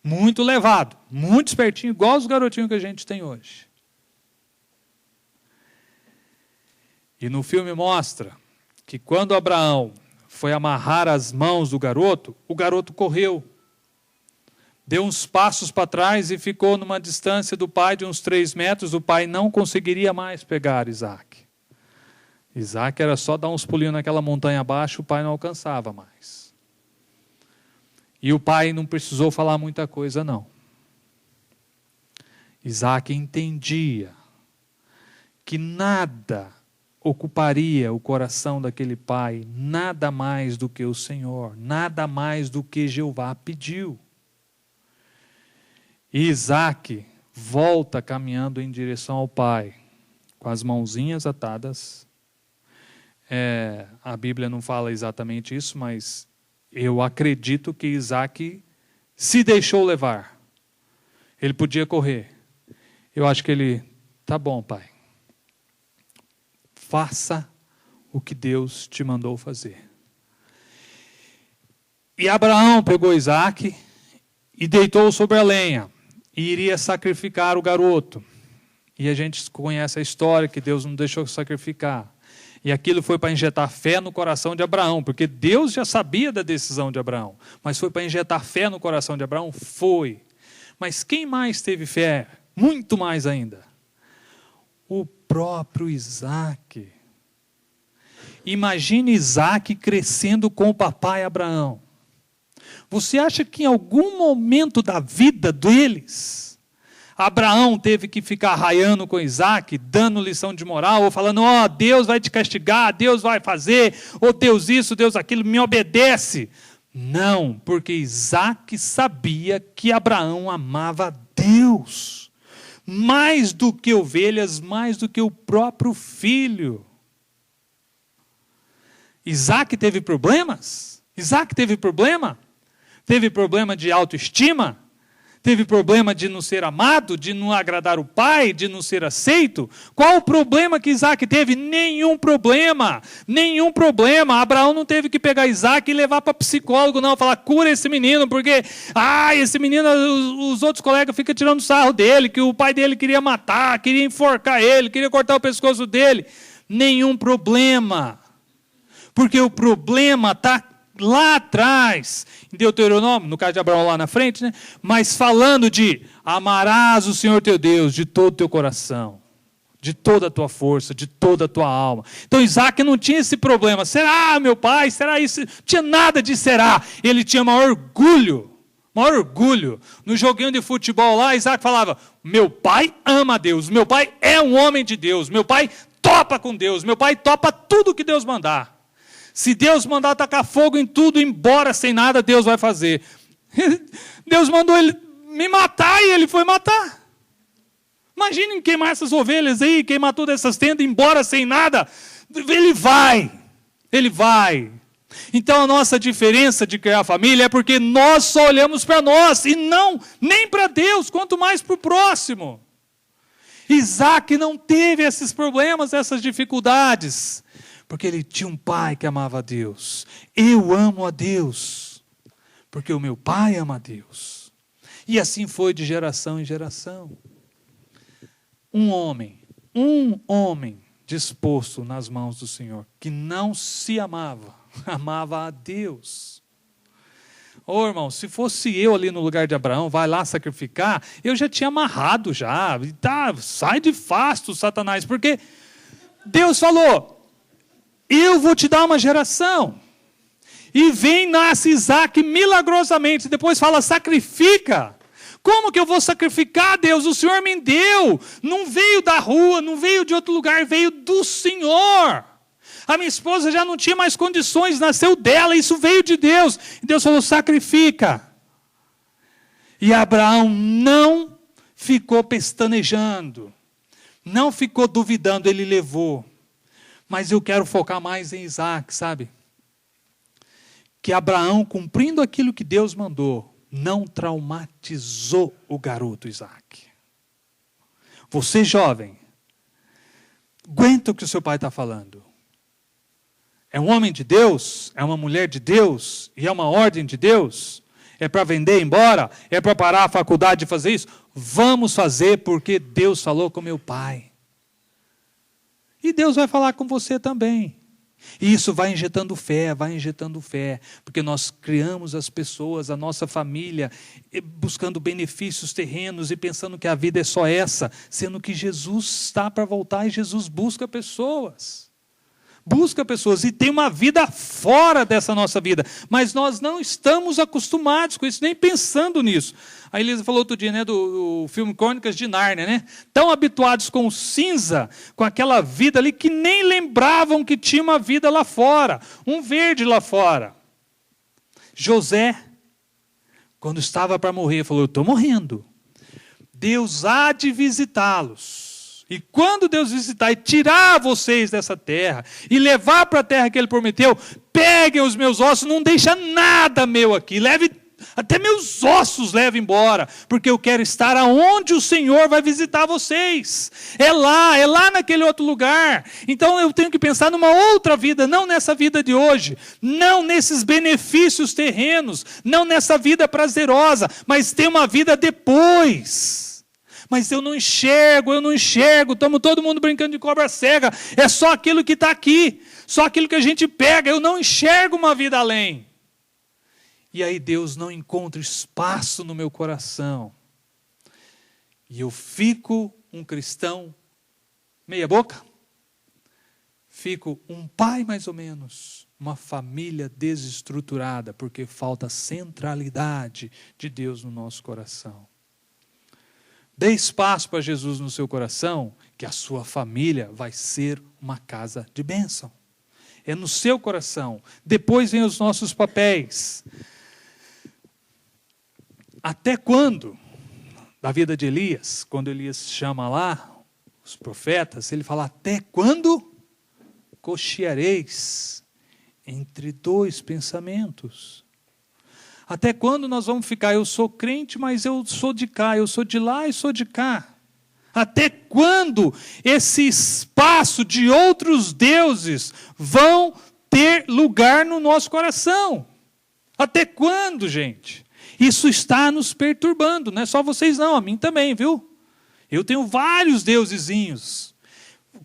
[SPEAKER 1] muito levado, muito espertinho, igual os garotinhos que a gente tem hoje. E no filme mostra que quando Abraão foi amarrar as mãos do garoto, o garoto correu. Deu uns passos para trás e ficou numa distância do pai de uns 3 metros. O pai não conseguiria mais pegar Isaac. Isaac era só dar uns pulinhos naquela montanha abaixo, o pai não alcançava mais. E o pai não precisou falar muita coisa, não. Isaac entendia que nada ocuparia o coração daquele pai, nada mais do que o Senhor, nada mais do que Jeová pediu. E Isaac volta caminhando em direção ao pai, com as mãozinhas atadas. A Bíblia não fala exatamente isso, mas eu acredito que Isaac se deixou levar. Ele podia correr. Eu acho que ele, tá bom, pai. Faça o que Deus te mandou fazer. E Abraão pegou Isaac e deitou sobre a lenha. E iria sacrificar o garoto. E a gente conhece a história que Deus não deixou sacrificar. E aquilo foi para injetar fé no coração de Abraão, porque Deus já sabia da decisão de Abraão. Mas foi para injetar fé no coração de Abraão? Foi. Mas quem mais teve fé? Muito mais ainda. O próprio Isaac. Imagine Isaac crescendo com o papai Abraão. Você acha que em algum momento da vida deles, Abraão teve que ficar raiando com Isaac, dando lição de moral, ou falando, Deus vai te castigar, Deus vai fazer, ou Deus isso, Deus aquilo, me obedece. Não, porque Isaac sabia que Abraão amava Deus, mais do que ovelhas, mais do que o próprio filho. Isaac teve problemas? Isaac teve problema? Teve problema de autoestima? Teve problema de não ser amado, de não agradar o pai, de não ser aceito? Qual o problema que Isaac teve? Nenhum problema. Nenhum problema. Abraão não teve que pegar Isaac e levar para psicólogo, não. Falar, cura esse menino, porque esse menino, os outros colegas ficam tirando sarro dele, que o pai dele queria matar, queria enforcar ele, queria cortar o pescoço dele. Nenhum problema. Porque o problema está lá atrás, em Deuteronômio, no caso de Abraão lá na frente, né? Mas falando de amarás o Senhor teu Deus de todo o teu coração, de toda a tua força, de toda a tua alma. Então Isaac não tinha esse problema. Será, meu pai? Será isso? Não tinha nada de será. Ele tinha maior orgulho. No joguinho de futebol lá, Isaac falava, meu pai ama a Deus, meu pai é um homem de Deus, meu pai topa com Deus, meu pai topa tudo que Deus mandar. Se Deus mandar tacar fogo em tudo, embora sem nada, Deus vai fazer. Deus mandou ele me matar e ele foi matar. Imaginem queimar essas ovelhas aí, queimar todas essas tendas, embora sem nada. Ele vai. Então a nossa diferença de criar família é porque nós só olhamos para nós e não nem para Deus, quanto mais para o próximo. Isaac não teve esses problemas, essas dificuldades. Porque ele tinha um pai que amava a Deus. Eu amo a Deus, porque o meu pai ama a Deus. E assim foi de geração em geração. Um homem disposto nas mãos do Senhor, que não se amava, amava a Deus. Ô irmão, se fosse eu ali no lugar de Abraão, vai lá sacrificar, eu já tinha amarrado já. Tá, sai de fasto, Satanás, porque Deus falou, eu vou te dar uma geração. E vem, nasce Isaac milagrosamente, depois fala, sacrifica. Como que eu vou sacrificar, Deus? O Senhor me deu. Não veio da rua, não veio de outro lugar, veio do Senhor. A minha esposa já não tinha mais condições, nasceu dela, isso veio de Deus. E Deus falou, sacrifica. E Abraão não ficou pestanejando, não ficou duvidando, ele levou. Mas eu quero focar mais em Isaac, sabe? Que Abraão, cumprindo aquilo que Deus mandou, não traumatizou o garoto Isaac. Você jovem, aguenta o que o seu pai está falando. É um homem de Deus, é uma mulher de Deus, e é uma ordem de Deus. É para vender embora? É para parar a faculdade de fazer isso? Vamos fazer porque Deus falou com meu pai. E Deus vai falar com você também. E isso vai injetando fé, porque nós criamos as pessoas, a nossa família, buscando benefícios terrenos e pensando que a vida é só essa, sendo que Jesus está para voltar e Jesus busca pessoas. Busca pessoas e tem uma vida fora dessa nossa vida, mas nós não estamos acostumados com isso, nem pensando nisso. A Elisa falou outro dia, né, do filme Crônicas de Nárnia, né? Tão habituados com o cinza, com aquela vida ali, que nem lembravam que tinha uma vida lá fora, um verde lá fora. José, quando estava para morrer, falou, eu estou morrendo. Deus há de visitá-los. E quando Deus visitar e tirar vocês dessa terra, e levar para a terra que Ele prometeu, peguem os meus ossos, não deixa nada meu aqui, leve, até meus ossos leve embora, porque eu quero estar aonde o Senhor vai visitar vocês. É lá naquele outro lugar. Então eu tenho que pensar numa outra vida, não nessa vida de hoje, não nesses benefícios terrenos, não nessa vida prazerosa, mas ter uma vida depois. Mas eu não enxergo, estamos todo mundo brincando de cobra cega, é só aquilo que está aqui, só aquilo que a gente pega, eu não enxergo uma vida além. E aí Deus não encontra espaço no meu coração. E eu fico um cristão meia boca, fico um pai mais ou menos, uma família desestruturada, porque falta centralidade de Deus no nosso coração. Dê espaço para Jesus no seu coração, que a sua família vai ser uma casa de bênção. É no seu coração. Depois vem os nossos papéis. Até quando? Da vida de Elias, quando Elias chama lá os profetas, ele fala, até quando cocheareis entre dois pensamentos? Até quando nós vamos ficar, eu sou crente, mas eu sou de cá, eu sou de lá e sou de cá? Até quando esse espaço de outros deuses vão ter lugar no nosso coração? Até quando, gente? Isso está nos perturbando, não é só vocês não, a mim também, viu? Eu tenho vários deusezinhos,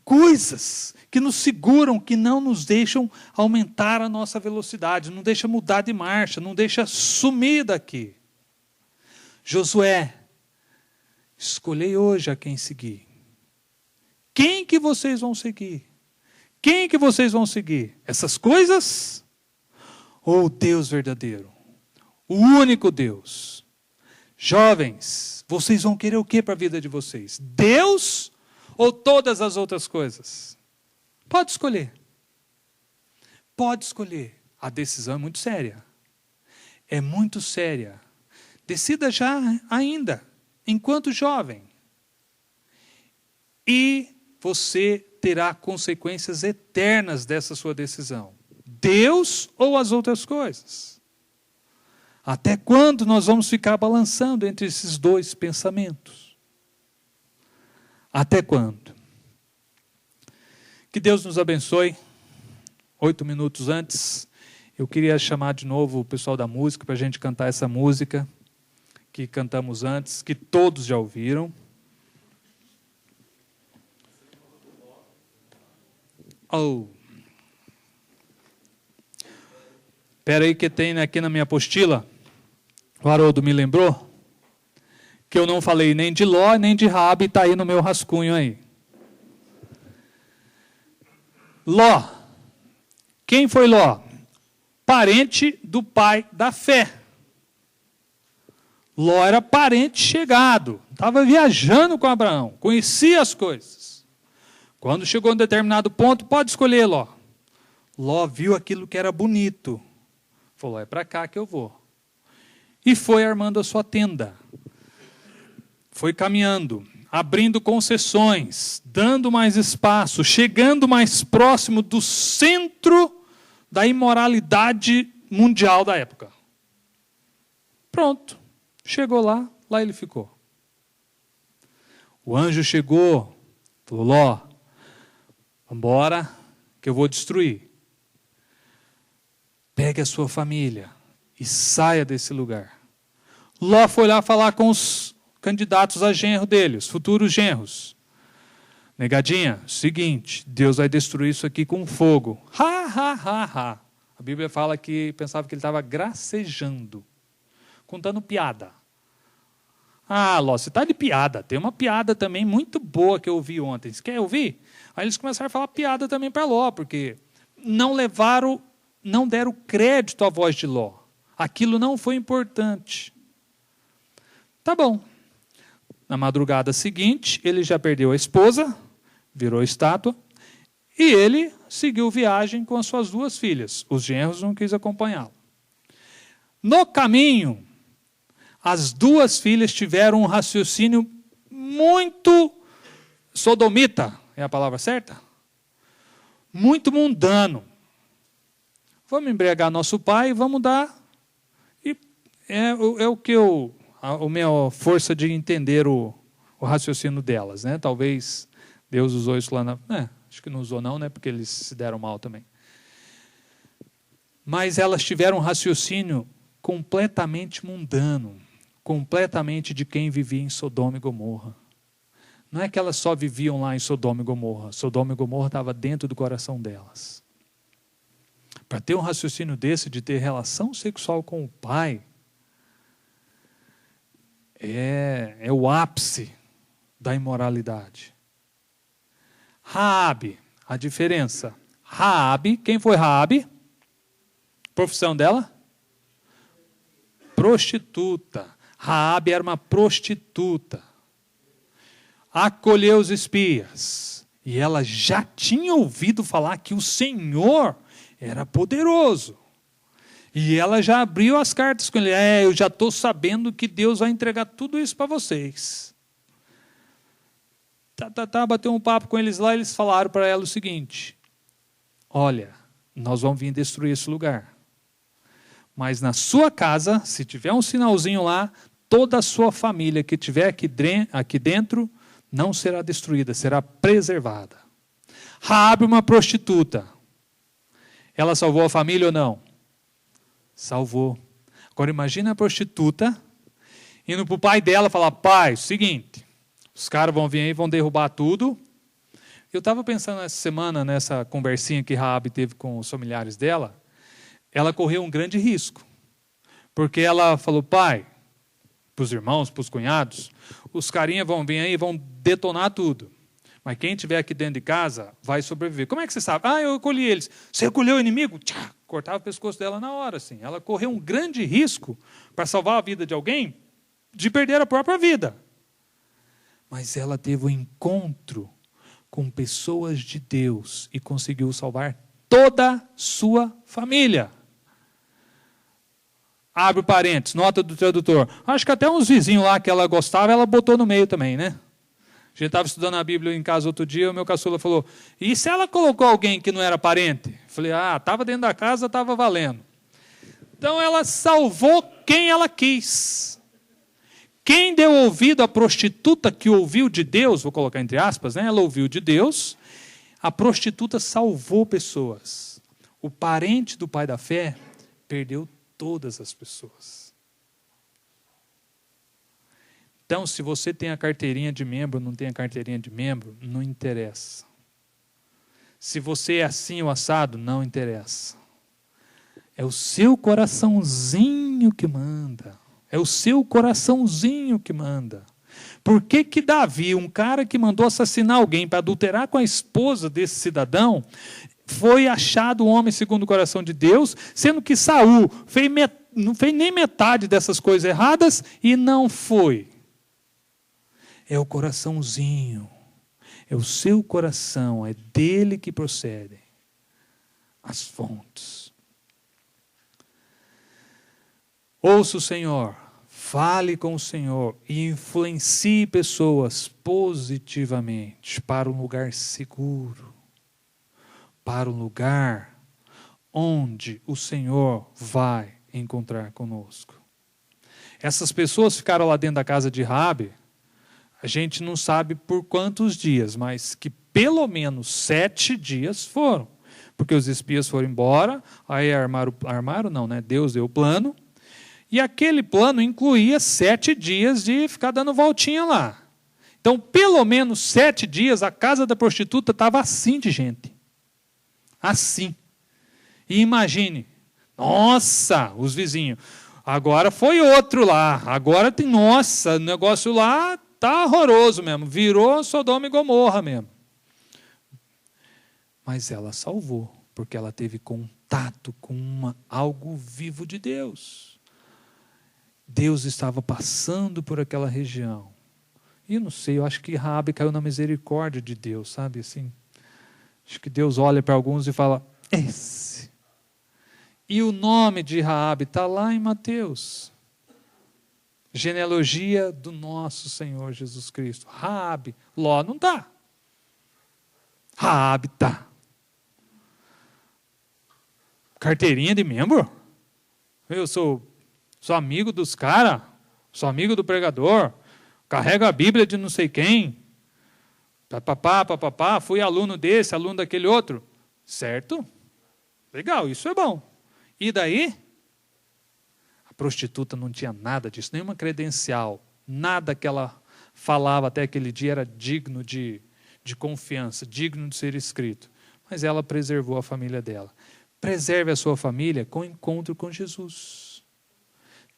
[SPEAKER 1] coisas que nos seguram, que não nos deixam aumentar a nossa velocidade, não deixa mudar de marcha, não deixa sumir daqui. Josué, escolhei hoje a quem seguir. Quem que vocês vão seguir? Quem que vocês vão seguir? Essas coisas? Ou o Deus verdadeiro? O único Deus? Jovens, vocês vão querer o que para a vida de vocês? Deus ou todas as outras coisas? Pode escolher. Pode escolher. A decisão é muito séria. É muito séria. Decida já ainda, enquanto jovem. E você terá consequências eternas dessa sua decisão. Deus ou as outras coisas? Até quando nós vamos ficar balançando entre esses dois pensamentos? Até quando? Que Deus nos abençoe. 8 minutos antes, eu queria chamar de novo o pessoal da música para a gente cantar essa música que cantamos antes, que todos já ouviram. Oh. Espera aí que tem aqui na minha apostila, o Haroldo me lembrou, que eu não falei nem de Ló, nem de Raabe, está aí no meu rascunho aí. Ló. Quem foi Ló? Parente do pai da fé. Ló era parente chegado, estava viajando com Abraão, conhecia as coisas. Quando chegou a um determinado ponto, pode escolher Ló. Ló viu aquilo que era bonito. Falou, é para cá que eu vou. E foi armando a sua tenda. Foi caminhando, abrindo concessões, dando mais espaço, chegando mais próximo do centro da imoralidade mundial da época. Pronto. Chegou lá ele ficou. O anjo chegou, falou, Ló, vambora que eu vou destruir. Pegue a sua família e saia desse lugar. Ló foi lá falar com os candidatos a genro dele, os futuros genros. Negadinha, seguinte, Deus vai destruir isso aqui com fogo. Ha. A Bíblia fala que pensava que ele estava gracejando, contando piada. Ah, Ló, você está de piada. Tem uma piada também muito boa que eu ouvi ontem. Você quer ouvir? Aí eles começaram a falar piada também para Ló, porque não deram crédito à voz de Ló. Aquilo não foi importante. Tá bom. Na madrugada seguinte, ele já perdeu a esposa, virou estátua, e ele seguiu viagem com as suas 2 filhas. Os genros não quis acompanhá-lo. No caminho, as 2 filhas tiveram um raciocínio muito sodomita, é a palavra certa? Muito mundano. Vamos embriagar nosso pai e vamos dar. E é o que a minha força de entender o raciocínio delas, né? Talvez Deus usou isso lá acho que não usou não, né? Porque eles se deram mal também. Mas elas tiveram um raciocínio completamente mundano, completamente de quem vivia em Sodoma e Gomorra. Não é que elas só viviam lá em Sodoma e Gomorra. Sodoma e Gomorra estava dentro do coração delas. Para ter um raciocínio desse, de ter relação sexual com o pai, é o ápice da imoralidade. Raabe, a diferença. Raabe, quem foi Raabe? Profissão dela? Prostituta. Raabe era uma prostituta. Acolheu os espias. E ela já tinha ouvido falar que o Senhor era poderoso. E ela já abriu as cartas com ele. Eu já estou sabendo que Deus vai entregar tudo isso para vocês. Bateu um papo com eles lá, eles falaram para ela o seguinte: olha, nós vamos vir destruir esse lugar. Mas na sua casa, se tiver um sinalzinho lá, toda a sua família que estiver aqui dentro não será destruída, será preservada. Raabe, uma prostituta. Ela salvou a família ou não? Salvou. Agora imagina a prostituta indo para o pai dela falar: pai, seguinte, os caras vão vir aí, vão derrubar tudo. Eu estava pensando essa semana, nessa conversinha que Raabe teve com os familiares dela, ela correu um grande risco. Porque ela falou: pai, para os irmãos, para os cunhados, os carinhas vão vir aí e vão detonar tudo. Mas quem estiver aqui dentro de casa vai sobreviver. Como é que você sabe? Eu acolhi eles. Você acolheu o inimigo? Tchá, cortava o pescoço dela na hora. Assim. Ela correu um grande risco para salvar a vida de alguém, de perder a própria vida. Mas ela teve um encontro com pessoas de Deus e conseguiu salvar toda a sua família. Abre o parênteses, nota do tradutor. Acho que até uns vizinhos lá que ela gostava, ela botou no meio também, né? A gente estava estudando a Bíblia em casa outro dia, o meu caçula falou: e se ela colocou alguém que não era parente? Eu falei: estava dentro da casa, estava valendo. Então ela salvou quem ela quis. Quem deu ouvido à prostituta que ouviu de Deus, vou colocar entre aspas, né? Ela ouviu de Deus, a prostituta salvou pessoas. o parente do pai da fé perdeu todas as pessoas. Então, se você tem a carteirinha de membro ou não tem a carteirinha de membro, não interessa. Se você é assim ou assado, não interessa. É o seu coraçãozinho que manda. É o seu coraçãozinho que manda. Por que que Davi, um cara que mandou assassinar alguém para adulterar com a esposa desse cidadão, foi achado um homem segundo o coração de Deus, sendo que Saul não fez nem metade dessas coisas erradas e não foi? É o coraçãozinho. É o seu coração, é dele que procedem as fontes. Ouça o Senhor, fale com o Senhor e influencie pessoas positivamente para um lugar seguro, para um lugar onde o Senhor vai encontrar conosco. Essas pessoas ficaram lá dentro da casa de Raabe. A gente não sabe por quantos dias, mas que pelo menos 7 dias foram. Porque os espias foram embora, aí armaram não, né? Deus deu o plano. E aquele plano incluía 7 dias de ficar dando voltinha lá. Então, pelo menos 7 dias, a casa da prostituta estava assim de gente. Assim. E imagine, nossa, os vizinhos, agora foi outro lá, agora tem, nossa, o negócio lá está horroroso mesmo, virou Sodoma e Gomorra mesmo. Mas ela salvou, porque ela teve contato com algo vivo de Deus. Deus estava passando por aquela região. E não sei, eu acho que Raabe caiu na misericórdia de Deus, sabe assim? Acho que Deus olha para alguns e fala, esse. E o nome de Raabe está lá em Mateus. Genealogia do nosso Senhor Jesus Cristo. Raabe, Ló não está. Raabe está. Carteirinha de membro? Eu sou amigo dos caras, sou amigo do pregador, carrego a Bíblia de não sei quem, papapá, fui aluno desse, aluno daquele outro. Certo? Legal, isso é bom. E daí? A prostituta não tinha nada disso, nenhuma credencial, nada que ela falava até aquele dia era digno de confiança, digno de ser escrito. Mas ela preservou a família dela. Preserve a sua família com o encontro com Jesus.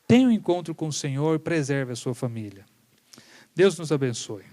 [SPEAKER 1] Tenha um encontro com o Senhor, preserve a sua família. Deus nos abençoe.